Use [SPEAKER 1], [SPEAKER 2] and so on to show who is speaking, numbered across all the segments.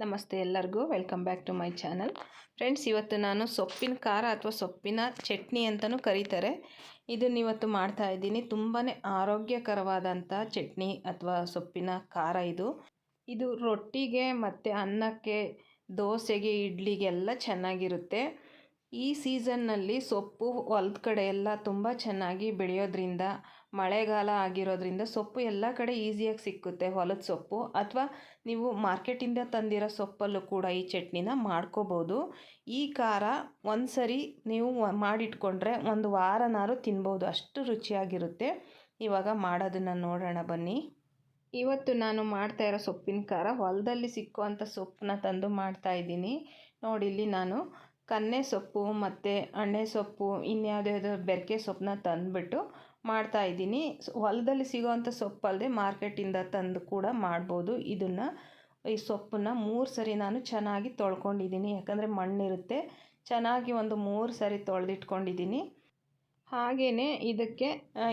[SPEAKER 1] ನಮಸ್ತೆ ಎಲ್ಲರಿಗೂ welcome back to my channel. Friends, ಇವತ್ತು ನಾನು ಸೊಪ್ಪಿನ ಖಾರ ಅಥವಾ ಸೊಪ್ಪಿನ ಚಟ್ನಿ ಅಂತಲೂ ಕರೀತಾರೆ, ಇದನ್ನು ಇವತ್ತು ಮಾಡ್ತಾ ಇದ್ದೀನಿ. ತುಂಬಾ ಆರೋಗ್ಯಕರವಾದಂಥ ಚಟ್ನಿ ಅಥವಾ ಸೊಪ್ಪಿನ ಖಾರ ಇದು ರೊಟ್ಟಿಗೆ ಮತ್ತು ಅನ್ನಕ್ಕೆ, ದೋಸೆಗೆ, ಇಡ್ಲಿಗೆಲ್ಲ ಚೆನ್ನಾಗಿರುತ್ತೆ. ಈ ಸೀಸನ್ನಲ್ಲಿ ಸೊಪ್ಪು ಹೊಲದ ಕಡೆ ಎಲ್ಲ ತುಂಬ ಚೆನ್ನಾಗಿ ಬೆಳೆಯೋದ್ರಿಂದ, ಮಳೆಗಾಲ ಆಗಿರೋದ್ರಿಂದ ಸೊಪ್ಪು ಎಲ್ಲ ಕಡೆ ಈಸಿಯಾಗಿ ಸಿಕ್ಕುತ್ತೆ. ಹೊಲದ ಸೊಪ್ಪು ಅಥವಾ ನೀವು ಮಾರ್ಕೆಟಿಂದ ತಂದಿರೋ ಸೊಪ್ಪಲ್ಲೂ ಕೂಡ ಈ ಚಟ್ನಿನ ಮಾಡ್ಕೋಬೋದು. ಈ ಖಾರ ಒಂದು ಸರಿ ನೀವು ಮಾಡಿಟ್ಕೊಂಡ್ರೆ ಒಂದು ವಾರನಾರು ತಿನ್ಬೋದು, ಅಷ್ಟು ರುಚಿಯಾಗಿರುತ್ತೆ. ಇವಾಗ ಮಾಡೋದನ್ನು ನೋಡೋಣ ಬನ್ನಿ. ಇವತ್ತು ನಾನು ಮಾಡ್ತಾ ಇರೋ ಸೊಪ್ಪಿನ ಖಾರ ಹೊಲದಲ್ಲಿ ಸಿಕ್ಕುವಂಥ ಸೊಪ್ಪನ್ನ ತಂದು ಮಾಡ್ತಾಯಿದ್ದೀನಿ. ನೋಡಿ, ಇಲ್ಲಿ ನಾನು ಕನ್ನೆ ಸೊಪ್ಪು ಮತ್ತು ಅಣ್ಣೆ ಸೊಪ್ಪು, ಇನ್ಯಾವುದ್ಯಾವುದೋ ಬೆರಕೆ ಸೊಪ್ಪನ್ನ ತಂದುಬಿಟ್ಟು ಮಾಡ್ತಾಯಿದ್ದೀನಿ. ಹೊಲದಲ್ಲಿ ಸಿಗೋವಂಥ ಸೊಪ್ಪಲ್ಲದೆ ಮಾರ್ಕೆಟಿಂದ ತಂದು ಕೂಡ ಮಾಡ್ಬೋದು. ಈ ಸೊಪ್ಪನ್ನು 3 ಸರಿ ನಾನು ಚೆನ್ನಾಗಿ ತೊಳ್ಕೊಂಡಿದ್ದೀನಿ, ಯಾಕಂದರೆ ಮಣ್ಣಿರುತ್ತೆ. ಚೆನ್ನಾಗಿ ಒಂದು 3 ಸರಿ ತೊಳೆದಿಟ್ಕೊಂಡಿದ್ದೀನಿ. ಹಾಗೆಯೇ ಇದಕ್ಕೆ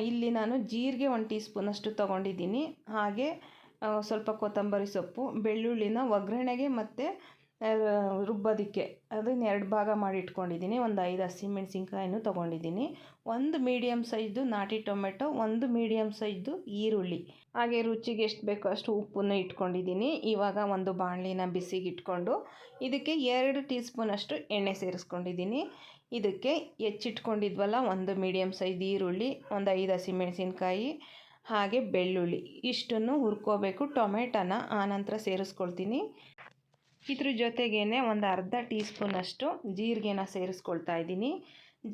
[SPEAKER 1] ಇಲ್ಲಿ ನಾನು ಜೀರಿಗೆ 1 ಟೀ ಸ್ಪೂನಷ್ಟು ತೊಗೊಂಡಿದ್ದೀನಿ. ಹಾಗೆ ಸ್ವಲ್ಪ ಕೊತ್ತಂಬರಿ ಸೊಪ್ಪು, ಬೆಳ್ಳುಳ್ಳಿನ ಒಗ್ಗರಣೆಗೆ ಮತ್ತು ರುಬ್ಬೋದಕ್ಕೆ ಅದನ್ನು 2 ಭಾಗ ಮಾಡಿ ಇಟ್ಕೊಂಡಿದ್ದೀನಿ. ಒಂದು 5 ಹಸಿಮೆಣಸಿನ್ಕಾಯಿನೂ ತೊಗೊಂಡಿದ್ದೀನಿ. 1 ಮೀಡಿಯಮ್ ಸೈಜ್ದು ನಾಟಿ ಟೊಮೆಟೊ, 1 ಮೀಡಿಯಮ್ ಸೈಜ್ದು ಈರುಳ್ಳಿ, ಹಾಗೆ ರುಚಿಗೆ ಎಷ್ಟು ಬೇಕೋ ಅಷ್ಟು ಉಪ್ಪನ್ನು ಇಟ್ಕೊಂಡಿದ್ದೀನಿ. ಇವಾಗ ಒಂದು ಬಾಣಲಿನ ಬಿಸಿಗೆ ಇಟ್ಕೊಂಡು ಇದಕ್ಕೆ 2 ಟೀ ಸ್ಪೂನಷ್ಟು ಎಣ್ಣೆ ಸೇರಿಸ್ಕೊಂಡಿದ್ದೀನಿ. ಇದಕ್ಕೆ ಹೆಚ್ಚಿಟ್ಕೊಂಡಿದ್ವಲ್ಲ 1 ಮೀಡಿಯಮ್ ಸೈಜ್ ಈರುಳ್ಳಿ, ಒಂದು 5 ಹಸಿಮೆಣಸಿನ್ಕಾಯಿ, ಹಾಗೆ ಬೆಳ್ಳುಳ್ಳಿ ಇಷ್ಟನ್ನು ಹುರ್ಕೋಬೇಕು. ಟೊಮೆಟೊನ ಆನಂತರ ಸೇರಿಸ್ಕೊಳ್ತೀನಿ. ಇದ್ರ ಜೊತೆಗೇ ಒಂದು ಅರ್ಧ ಟೀ ಸ್ಪೂನಷ್ಟು ಜೀರಿಗೆನ ಸೇರಿಸ್ಕೊಳ್ತಾ ಇದ್ದೀನಿ.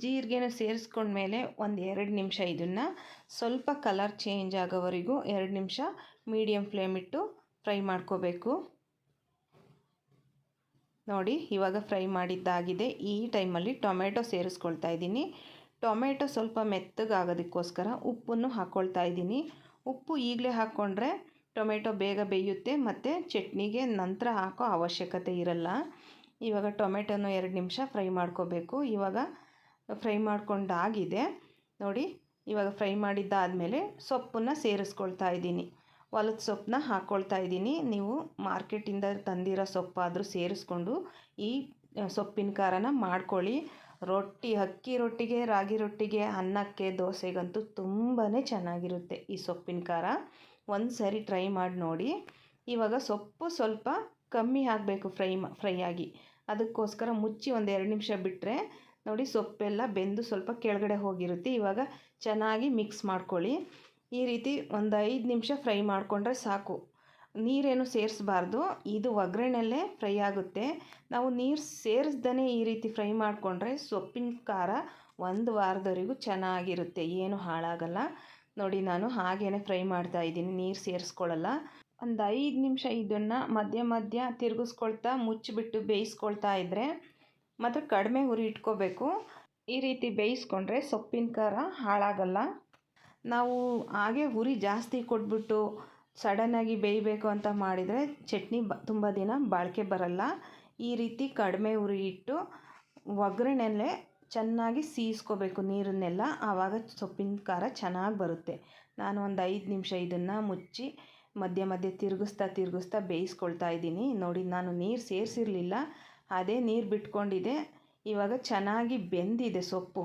[SPEAKER 1] ಜೀರಿಗೆನ ಸೇರಿಸ್ಕೊಂಡ್ಮೇಲೆ ಒಂದು 2 ನಿಮಿಷ ಇದನ್ನು ಸ್ವಲ್ಪ ಕಲರ್ ಚೇಂಜ್ ಆಗೋವರೆಗೂ 2 ನಿಮಿಷ ಮೀಡಿಯಮ್ ಫ್ಲೇಮ್ ಇಟ್ಟು ಫ್ರೈ ಮಾಡ್ಕೋಬೇಕು. ನೋಡಿ, ಇವಾಗ ಫ್ರೈ ಮಾಡಿದ್ದಾಗಿದೆ. ಈ ಟೈಮಲ್ಲಿ ಟೊಮೆಟೊ ಸೇರಿಸ್ಕೊಳ್ತಾ ಇದ್ದೀನಿ. ಟೊಮೆಟೊ ಸ್ವಲ್ಪ ಮೆತ್ತಗಾಗೋದಕ್ಕೋಸ್ಕರ ಉಪ್ಪನ್ನು ಹಾಕ್ಕೊಳ್ತಾ ಇದ್ದೀನಿ. ಉಪ್ಪು ಈಗಲೇ ಹಾಕ್ಕೊಂಡ್ರೆ ಟೊಮೆಟೊ ಬೇಗ ಬೇಯುತ್ತೆ ಮತ್ತು ಚಟ್ನಿಗೆ ನಂತರ ಹಾಕೋ ಅವಶ್ಯಕತೆ ಇರಲ್ಲ. ಇವಾಗ ಟೊಮೆಟೊನ 2 ನಿಮಿಷ ಫ್ರೈ ಮಾಡ್ಕೋಬೇಕು. ಇವಾಗ ಫ್ರೈ ಮಾಡ್ಕೊಂಡಾಗಿದೆ ನೋಡಿ. ಇವಾಗ ಫ್ರೈ ಮಾಡಿದ್ದಾದಮೇಲೆ ಸೊಪ್ಪನ್ನು ಸೇರಿಸ್ಕೊಳ್ತಾ ಇದ್ದೀನಿ. ಹೊಲದ ಸೊಪ್ಪನ್ನ ಹಾಕ್ಕೊಳ್ತಾ ಇದ್ದೀನಿ. ನೀವು ಮಾರ್ಕೆಟಿಂದ ತಂದಿರೋ ಸೊಪ್ಪಾದರೂ ಸೇರಿಸ್ಕೊಂಡು ಈ ಸೊಪ್ಪಿನ ಖಾರನ ಮಾಡ್ಕೊಳ್ಳಿ. ಅಕ್ಕಿ ರೊಟ್ಟಿಗೆ, ರಾಗಿ ರೊಟ್ಟಿಗೆ, ಅನ್ನಕ್ಕೆ, ದೋಸೆಗಂತೂ ತುಂಬಾ ಚೆನ್ನಾಗಿರುತ್ತೆ ಈ ಸೊಪ್ಪಿನ ಖಾರ. ಒಂದು ಸರಿ ಟ್ರೈ ಮಾಡಿ ನೋಡಿ. ಇವಾಗ ಸೊಪ್ಪು ಸ್ವಲ್ಪ ಕಮ್ಮಿ ಆಗಬೇಕು ಫ್ರೈ ಆಗಿ, ಅದಕ್ಕೋಸ್ಕರ ಮುಚ್ಚಿ ಒಂದು 2 ನಿಮಿಷ ಬಿಟ್ಟರೆ ನೋಡಿ ಸೊಪ್ಪೆಲ್ಲ ಬೆಂದು ಸ್ವಲ್ಪ ಕೆಳಗಡೆ ಹೋಗಿರುತ್ತೆ. ಇವಾಗ ಚೆನ್ನಾಗಿ ಮಿಕ್ಸ್ ಮಾಡ್ಕೊಳ್ಳಿ. ಈ ರೀತಿ ಒಂದು 5 ನಿಮಿಷ ಫ್ರೈ ಮಾಡಿಕೊಂಡ್ರೆ ಸಾಕು. ನೀರೇನು ಸೇರಿಸಬಾರ್ದು, ಇದು ಒಗ್ಗರಣೆಯಲ್ಲೇ ಫ್ರೈ ಆಗುತ್ತೆ. ನಾವು ನೀರು ಸೇರಿಸ್ದೇ ಈ ರೀತಿ ಫ್ರೈ ಮಾಡಿಕೊಂಡ್ರೆ ಸೊಪ್ಪಿನ ಖಾರ 1 ವಾರದವರೆಗೂ ಚೆನ್ನಾಗಿರುತ್ತೆ, ಏನು ಹಾಳಾಗಲ್ಲ. ನೋಡಿ, ನಾನು ಹಾಗೇ ಫ್ರೈ ಮಾಡ್ತಾ ಇದ್ದೀನಿ, ನೀರು ಸೇರಿಸ್ಕೊಳ್ಳಲ್ಲ. ಒಂದು 5 ನಿಮಿಷ ಇದನ್ನು ಮಧ್ಯ ತಿರುಗಿಸ್ಕೊಳ್ತಾ ಮುಚ್ಚಿಬಿಟ್ಟು ಬೇಯಿಸ್ಕೊಳ್ತಾ ಇದ್ದರೆ ಮತ್ತು ಕಡಿಮೆ ಉರಿ ಇಟ್ಕೋಬೇಕು. ಈ ರೀತಿ ಬೇಯಿಸ್ಕೊಂಡ್ರೆ ಸೊಪ್ಪಿನ ಖಾರ ಹಾಳಾಗಲ್ಲ. ನಾವು ಹಾಗೆ ಉರಿ ಜಾಸ್ತಿ ಕೊಟ್ಬಿಟ್ಟು ಸಡನ್ನಾಗಿ ಬೇಯಬೇಕು ಅಂತ ಮಾಡಿದರೆ ಚಟ್ನಿ ತುಂಬ ದಿನ ಬಾಳಿಕೆ ಬರಲ್ಲ. ಈ ರೀತಿ ಕಡಿಮೆ ಉರಿ ಇಟ್ಟು ಒಗ್ಗರಣೆಯಲ್ಲೇ ಚೆನ್ನಾಗಿ ಸೀಸ್ಕೋಬೇಕು ನೀರನ್ನೆಲ್ಲ, ಆವಾಗ ಸೊಪ್ಪಿನ ಖಾರ ಚೆನ್ನಾಗಿ ಬರುತ್ತೆ. ನಾನು ಒಂದು 5 ನಿಮಿಷ ಇದನ್ನು ಮುಚ್ಚಿ ಮಧ್ಯ ತಿರುಗಿಸ್ತಾ ಬೇಯಿಸ್ಕೊಳ್ತಾ ಇದ್ದೀನಿ. ನೋಡಿ, ನಾನು ನೀರು ಸೇರಿಸಿರಲಿಲ್ಲ, ಅದೇ ನೀರು ಬಿಟ್ಕೊಂಡಿದೆ. ಇವಾಗ ಚೆನ್ನಾಗಿ ಬೆಂದಿದೆ ಸೊಪ್ಪು.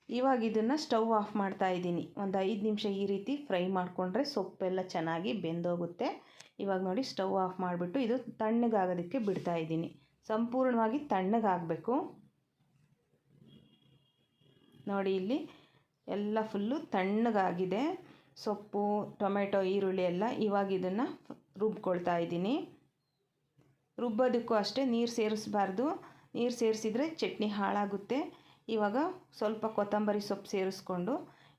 [SPEAKER 1] ಇವಾಗ ಇದನ್ನು ಸ್ಟವ್ ಆಫ್ ಮಾಡ್ತಾ ಇದ್ದೀನಿ. ಒಂದು 5 ನಿಮಿಷ ಈ ರೀತಿ ಫ್ರೈ ಮಾಡಿಕೊಂಡ್ರೆ ಸೊಪ್ಪೆಲ್ಲ ಚೆನ್ನಾಗಿ ಬೆಂದೋಗುತ್ತೆ. ಇವಾಗ ನೋಡಿ, ಸ್ಟವ್ ಆಫ್ ಮಾಡಿಬಿಟ್ಟು ಇದು ತಣ್ಣಗಾಗೋದಕ್ಕೆ ಬಿಡ್ತಾ ಇದ್ದೀನಿ. ಸಂಪೂರ್ಣವಾಗಿ ತಣ್ಣಗಾಗಬೇಕು. ನೋಡಿ, ಇಲ್ಲಿ ಎಲ್ಲ ಫುಲ್ಲು ತಣ್ಣಗಾಗಿದೆ ಸೊಪ್ಪು, ಟೊಮೆಟೊ, ಈರುಳ್ಳಿ ಎಲ್ಲ. ಇವಾಗ ಇದನ್ನು ರುಬ್ಕೊಳ್ತಾ ಇದ್ದೀನಿ. ರುಬ್ಬೋದಕ್ಕೂ ಅಷ್ಟೇ ನೀರು ಸೇರಿಸಬಾರ್ದು, ನೀರು ಸೇರಿಸಿದರೆ ಚಟ್ನಿ ಹಾಳಾಗುತ್ತೆ. ಇವಾಗ ಸ್ವಲ್ಪ ಕೊತ್ತಂಬರಿ ಸೊಪ್ಪು ಸೇರಿಸ್ಕೊಂಡು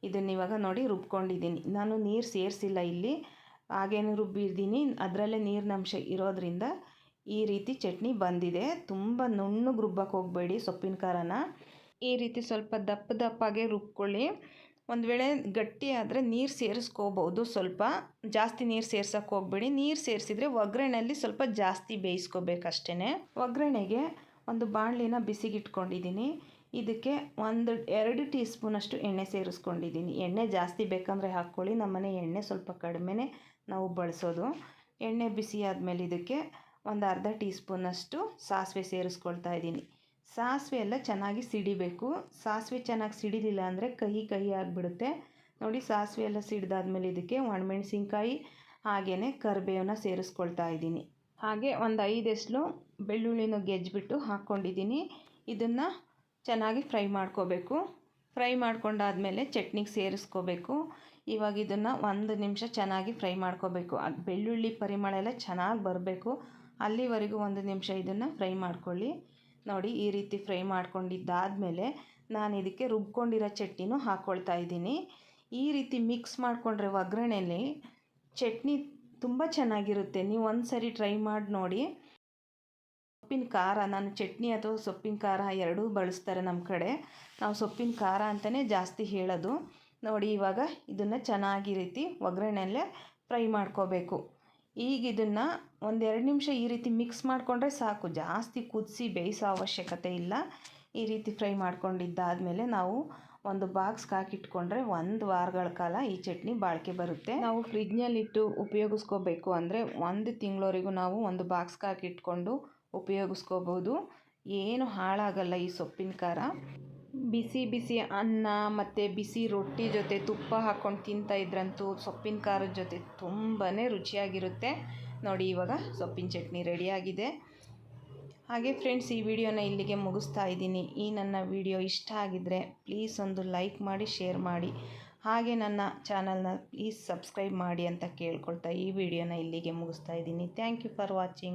[SPEAKER 1] ಇದನ್ನು ಇವಾಗ ನೋಡಿ ರುಬ್ಕೊಂಡಿದ್ದೀನಿ. ನಾನು ನೀರು ಸೇರಿಸಿಲ್ಲ ಇಲ್ಲಿ, ಹಾಗೇನು ರುಬ್ಬಿದ್ದೀನಿ. ಅದರಲ್ಲೇ ನೀರಿನಂಶ ಇರೋದ್ರಿಂದ ಈ ರೀತಿ ಚಟ್ನಿ ಬಂದಿದೆ. ತುಂಬ ನುಣ್ಣಗೆ ರುಬ್ಬಕ್ಕೆ ಹೋಗಬೇಡಿ ಸೊಪ್ಪಿನ ಖಾರನ. ಈ ರೀತಿ ಸ್ವಲ್ಪ ದಪ್ಪಾಗೆ ರುಬ್ಕೊಳ್ಳಿ. ಒಂದು ವೇಳೆ ಗಟ್ಟಿ ಆದರೆ ನೀರು ಸೇರಿಸ್ಕೋಬೋದು, ಸ್ವಲ್ಪ ಜಾಸ್ತಿ ನೀರು ಸೇರ್ಸೋಕ್ಕೆ ಹೋಗಬೇಡಿ. ನೀರು ಸೇರಿಸಿದ್ರೆ ಒಗ್ಗರಣೆಯಲ್ಲಿ ಸ್ವಲ್ಪ ಜಾಸ್ತಿ ಬೇಯಿಸ್ಕೋಬೇಕಷ್ಟೇ. ಒಗ್ಗರಣೆಗೆ ಒಂದು ಬಾಣಲಿನ ಬಿಸಿಗಿಟ್ಕೊಂಡಿದ್ದೀನಿ. ಇದಕ್ಕೆ 2 ಟೀ ಸ್ಪೂನಷ್ಟು ಎಣ್ಣೆ ಸೇರಿಸ್ಕೊಂಡಿದ್ದೀನಿ. ಎಣ್ಣೆ ಜಾಸ್ತಿ ಬೇಕಂದರೆ ಹಾಕ್ಕೊಳ್ಳಿ, ನಮ್ಮನೆ ಎಣ್ಣೆ ಸ್ವಲ್ಪ ಕಡಿಮೆನೇ ನಾವು ಬಳಸೋದು. ಎಣ್ಣೆ ಬಿಸಿ ಆದಮೇಲೆ ಇದಕ್ಕೆ ಒಂದು ಅರ್ಧ ಟೀ ಸ್ಪೂನಷ್ಟು ಸಾಸಿವೆ ಸೇರಿಸ್ಕೊಳ್ತಾ ಇದ್ದೀನಿ. ಸಾಸಿವೆ ಎಲ್ಲ ಚೆನ್ನಾಗಿ ಸಿಡಿಬೇಕು. ಸಾಸಿವೆ ಚೆನ್ನಾಗಿ ಸಿಡಿಲಿಲ್ಲ ಅಂದರೆ ಕಹಿ ಆಗಿಬಿಡುತ್ತೆ. ನೋಡಿ, ಸಾಸಿವೆ ಎಲ್ಲ ಸಿಡಿದಾದ್ಮೇಲೆ ಇದಕ್ಕೆ ಒಣಮೆಣಸಿನ್ಕಾಯಿ ಹಾಗೆಯೇ ಕರಿಬೇವನ್ನ ಸೇರಿಸ್ಕೊಳ್ತಾ ಇದ್ದೀನಿ. ಹಾಗೆ ಒಂದು 5 ಎಸಳು ಬೆಳ್ಳುಳ್ಳಿನೂ ಗೆಜ್ಜಿಬಿಟ್ಟು ಹಾಕ್ಕೊಂಡಿದ್ದೀನಿ. ಇದನ್ನು ಚೆನ್ನಾಗಿ ಫ್ರೈ ಮಾಡ್ಕೋಬೇಕು. ಫ್ರೈ ಮಾಡ್ಕೊಂಡಾದಮೇಲೆ ಚಟ್ನಿಗೆ ಸೇರಿಸ್ಕೋಬೇಕು. ಇವಾಗ ಇದನ್ನು 1 ನಿಮಿಷ ಚೆನ್ನಾಗಿ ಫ್ರೈ ಮಾಡ್ಕೋಬೇಕು. ಬೆಳ್ಳುಳ್ಳಿ ಪರಿಮಳ ಎಲ್ಲ ಚೆನ್ನಾಗಿ ಬರಬೇಕು. ಅಲ್ಲಿವರೆಗೂ 1 ನಿಮಿಷ ಇದನ್ನು ಫ್ರೈ ಮಾಡ್ಕೊಳ್ಳಿ. ನೋಡಿ, ಈ ರೀತಿ ಫ್ರೈ ಮಾಡ್ಕೊಂಡಿದ್ದಾದಮೇಲೆ ನಾನು ಇದಕ್ಕೆ ರುಬ್ಕೊಂಡಿರೋ ಚಟ್ನಿನೂ ಹಾಕ್ಕೊಳ್ತಾ ಇದ್ದೀನಿ. ಈ ರೀತಿ ಮಿಕ್ಸ್ ಮಾಡಿಕೊಂಡ್ರೆ ಒಗ್ಗರಣೆಯಲ್ಲಿ ಚಟ್ನಿ ತುಂಬ ಚೆನ್ನಾಗಿರುತ್ತೆ. ನೀವು ಒಂದು ಸರಿ ಟ್ರೈ ಮಾಡಿ ನೋಡಿ. ಸೊಪ್ಪಿನ ಖಾರ, ನಾನು ಚಟ್ನಿ ಅಥವಾ ಸೊಪ್ಪಿನ ಖಾರ ಎರಡೂ ಬಳಸ್ತಾರೆ ನಮ್ಮ ಕಡೆ. ನಾವು ಸೊಪ್ಪಿನ ಖಾರ ಅಂತಲೇ ಜಾಸ್ತಿ ಹೇಳೋದು. ನೋಡಿ, ಇವಾಗ ಇದನ್ನು ಚೆನ್ನಾಗಿ ರೀತಿ ಒಗ್ಗರಣೆಯಲ್ಲೇ ಫ್ರೈ ಮಾಡ್ಕೋಬೇಕು. ಈಗ ಇದನ್ನು 1-2 ನಿಮಿಷ ಈ ರೀತಿ ಮಿಕ್ಸ್ ಮಾಡಿಕೊಂಡ್ರೆ ಸಾಕು. ಜಾಸ್ತಿ ಕುದಿಸಿ ಬೇಯಿಸೋ ಅವಶ್ಯಕತೆ ಇಲ್ಲ. ಈ ರೀತಿ ಫ್ರೈ ಮಾಡ್ಕೊಂಡಿದ್ದಾದಮೇಲೆ ನಾವು ಒಂದು ಬಾಕ್ಸ್ಗೆ ಹಾಕಿಟ್ಕೊಂಡ್ರೆ 1 ವಾರಗಳ ಕಾಲ ಈ ಚಟ್ನಿ ಬಾಳಿಕೆ ಬರುತ್ತೆ. ನಾವು ಫ್ರಿಜ್ನಲ್ಲಿಟ್ಟು ಉಪಯೋಗಿಸ್ಕೋಬೇಕು ಅಂದರೆ 1 ತಿಂಗಳವರೆಗೂ ನಾವು ಒಂದು ಬಾಕ್ಸ್ಗೆ ಹಾಕಿಟ್ಕೊಂಡು ಉಪಯೋಗಿಸ್ಕೋಬೋದು. ಏನು ಹಾಳಾಗಲ್ಲ ಈ ಸೊಪ್ಪಿನ ಖಾರ. ಬಿಸಿ ಬಿಸಿ ಅನ್ನ ಮತ್ತು ಬಿಸಿ ರೊಟ್ಟಿ ಜೊತೆ ತುಪ್ಪ ಹಾಕ್ಕೊಂಡು ತಿಂತಾಯಿದ್ರಂತೂ ಸೊಪ್ಪಿನ ಖಾರದ ಜೊತೆ ತುಂಬಾ ರುಚಿಯಾಗಿರುತ್ತೆ. ನೋಡಿ, ಇವಾಗ ಸೊಪ್ಪಿನ ಚಟ್ನಿ ರೆಡಿಯಾಗಿದೆ. ಹಾಗೆ ಫ್ರೆಂಡ್ಸ್, ಈ ವಿಡಿಯೋನ ಇಲ್ಲಿಗೆ ಮುಗಿಸ್ತಾ ಇದ್ದೀನಿ. ಈ ನನ್ನ ವಿಡಿಯೋ ಇಷ್ಟ ಆಗಿದ್ದರೆ ಪ್ಲೀಸ್ ಒಂದು ಲೈಕ್ ಮಾಡಿ, ಶೇರ್ ಮಾಡಿ, ಹಾಗೆ ನನ್ನ ಚಾನಲ್ನ ಪ್ಲೀಸ್ ಸಬ್ಸ್ಕ್ರೈಬ್ ಮಾಡಿ ಅಂತ ಕೇಳ್ಕೊಳ್ತಾ ಈ ವಿಡಿಯೋನ ಇಲ್ಲಿಗೆ ಮುಗಿಸ್ತಾ ಇದ್ದೀನಿ. Thank you for watching.